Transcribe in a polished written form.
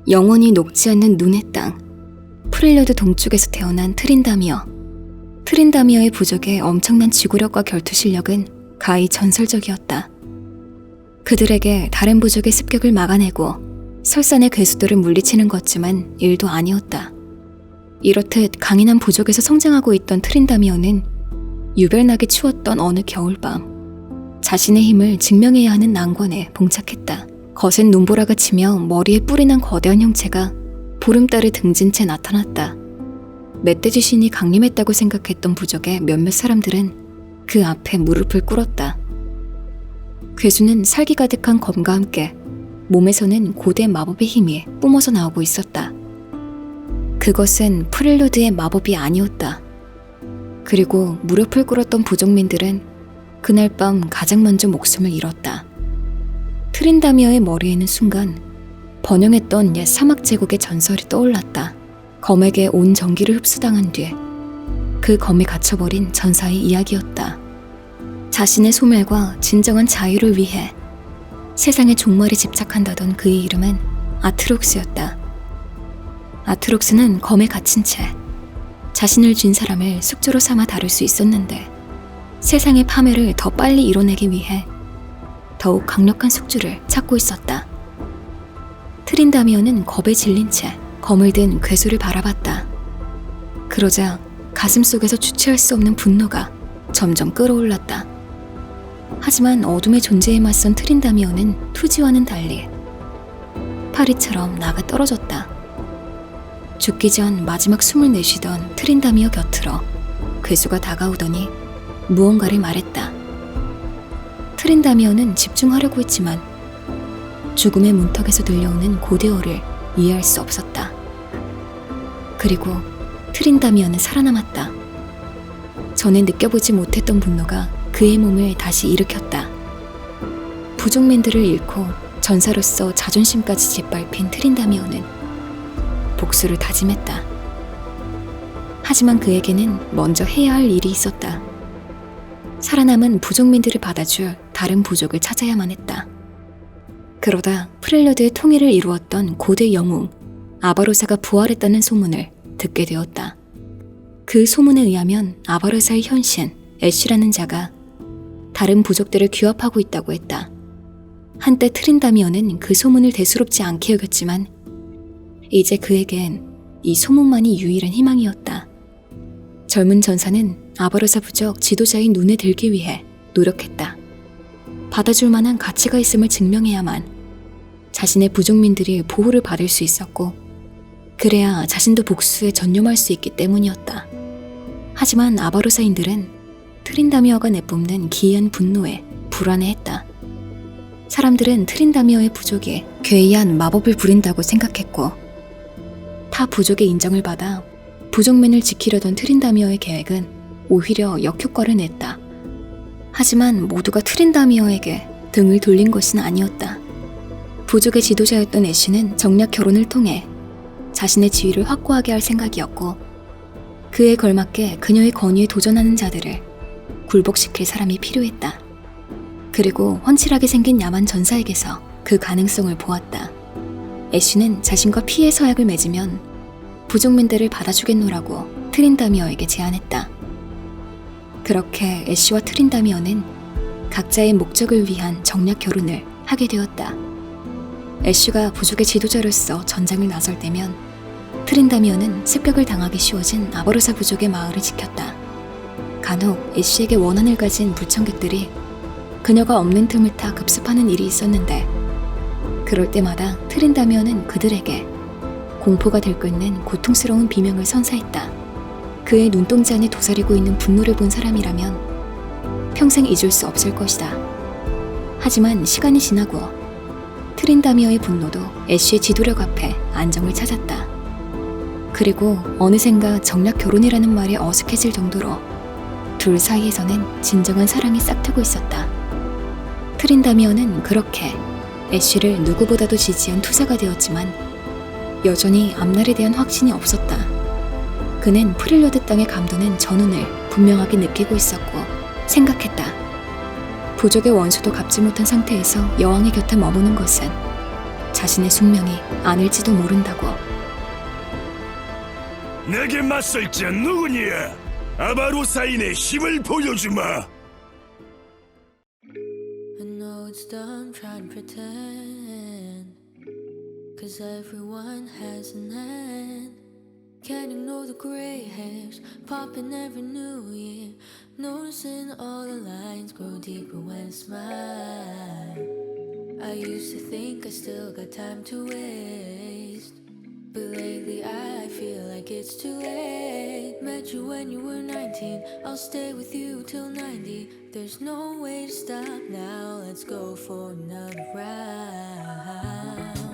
영원히 녹지 않는 눈의 땅, 프릴리오드 동쪽에서 태어난 트린다미어. 트린다미어의 부족의 엄청난 지구력과 결투 실력은 가히 전설적이었다. 그들에게 다른 부족의 습격을 막아내고 설산의 괴수들을 물리치는 것쯤은 일도 아니었다. 이렇듯 강인한 부족에서 성장하고 있던 트린다미어는 유별나게 추웠던 어느 겨울밤, 자신의 힘을 증명해야 하는 난관에 봉착했다. 거센 눈보라가 치며 머리에 뿔이 난 거대한 형체가 보름달을 등진 채 나타났다. 멧돼지 신이 강림했다고 생각했던 부족의 몇몇 사람들은 그 앞에 무릎을 꿇었다. 괴수는 살기 가득한 검과 함께 몸에서는 고대 마법의 힘이 뿜어서 나오고 있었다. 그것은 프렐루드의 마법이 아니었다. 그리고 무릎을 꿇었던 부족민들은 그날 밤 가장 먼저 목숨을 잃었다. 트린다미어의 머리에는 순간 번영했던 옛 사막 제국의 전설이 떠올랐다. 검에게 온 전기를 흡수당한 뒤 그 검이 갇혀버린 전사의 이야기였다. 자신의 소멸과 진정한 자유를 위해 세상의 종말에 집착한다던 그의 이름은 아트록스였다. 아트록스는 검에 갇힌 채 자신을 쥔 사람을 숙주로 삼아 다룰 수 있었는데 세상의 파멸을 더 빨리 이뤄내기 위해 더욱 강력한 숙주를 찾고 있었다. 트린다미어는 겁에 질린 채 검을 든 괴수를 바라봤다. 그러자 가슴속에서 주체할 수 없는 분노가 점점 끌어올랐다. 하지만 어둠의 존재에 맞선 트린다미어는 투지와는 달리 파리처럼 나가 떨어졌다. 죽기 전 마지막 숨을 내쉬던 트린다미어 곁으로 괴수가 다가오더니 무언가를 말했다. 트린다미어는 집중하려고 했지만 죽음의 문턱에서 들려오는 고대어를 이해할 수 없었다. 그리고 트린다미어는 살아남았다. 전에 느껴보지 못했던 분노가 그의 몸을 다시 일으켰다. 부족민들을 잃고 전사로서 자존심까지 짓밟힌 트린다미어는 복수를 다짐했다. 하지만 그에게는 먼저 해야 할 일이 있었다. 살아남은 부족민들을 받아줄 다른 부족을 찾아야만 했다. 그러다 프렐류드의 통일을 이루었던 고대 영웅 아바로사가 부활했다는 소문을 듣게 되었다. 그 소문에 의하면 아바로사의 현신 애쉬라는 자가 다른 부족들을 규합하고 있다고 했다. 한때 트린다미어는 그 소문을 대수롭지 않게 여겼지만 이제 그에겐 이 소문만이 유일한 희망이었다. 젊은 전사는 아바로사 부족 지도자의 눈에 들기 위해 노력했다. 받아줄 만한 가치가 있음을 증명해야만 자신의 부족민들이 보호를 받을 수 있었고 그래야 자신도 복수에 전념할 수 있기 때문이었다. 하지만 아바로사인들은 트린다미어가 내뿜는 기이한 분노에 불안해했다. 사람들은 트린다미어의 부족이 괴이한 마법을 부린다고 생각했고 타 부족의 인정을 받아 부족민을 지키려던 트린다미어의 계획은 오히려 역효과를 냈다. 하지만 모두가 트린다미어에게 등을 돌린 것은 아니었다. 부족의 지도자였던 애쉬는 정략 결혼을 통해 자신의 지위를 확고하게 할 생각이었고 그에 걸맞게 그녀의 권위에 도전하는 자들을 굴복시킬 사람이 필요했다. 그리고 훤칠하게 생긴 야만 전사에게서 그 가능성을 보았다. 애쉬는 자신과 피해 서약을 맺으면 부족민들을 받아주겠노라고 트린다미어에게 제안했다. 그렇게 애쉬와 트린다미어는 각자의 목적을 위한 정략 결혼을 하게 되었다. 애쉬가 부족의 지도자로서 전장을 나설 때면 트린다미어는 습격을 당하기 쉬워진 아바로사 부족의 마을을 지켰다. 간혹 애쉬에게 원한을 가진 불청객들이 그녀가 없는 틈을 타 급습하는 일이 있었는데 그럴 때마다 트린다미어는 그들에게 공포가 들끓는 고통스러운 비명을 선사했다. 그의 눈동자 안에 도사리고 있는 분노를 본 사람이라면 평생 잊을 수 없을 것이다. 하지만 시간이 지나고 트린다미어의 분노도 애쉬의 지도력 앞에 안정을 찾았다. 그리고 어느샌가 정략 결혼이라는 말이 어색해질 정도로 둘 사이에서는 진정한 사랑이 싹트고 있었다. 트린다미어는 그렇게 애쉬를 누구보다도 지지한 투사가 되었지만 여전히 앞날에 대한 확신이 없었다. 그는 프릴로드 땅에 감도는 전운을 분명하게 느끼고 있었고 생각했다. 부족의 원수도 갚지 못한 상태에서 여왕의 곁에 머무는 것은 자신의 숙명이 아닐지도 모른다고. 내게 맞설 자 누구냐? 아바로사인의 힘을 보여주마. I know it's dumb trying to pretend, 'cause everyone has an end. Can't ignore the gray hairs popping every new year. Noticing all the lines grow deeper when I smile. I used to think I still got time to waste, but lately I feel like it's too late. Met you when you were 19, I'll stay with you till 90. There's no way to stop now, let's go for another round.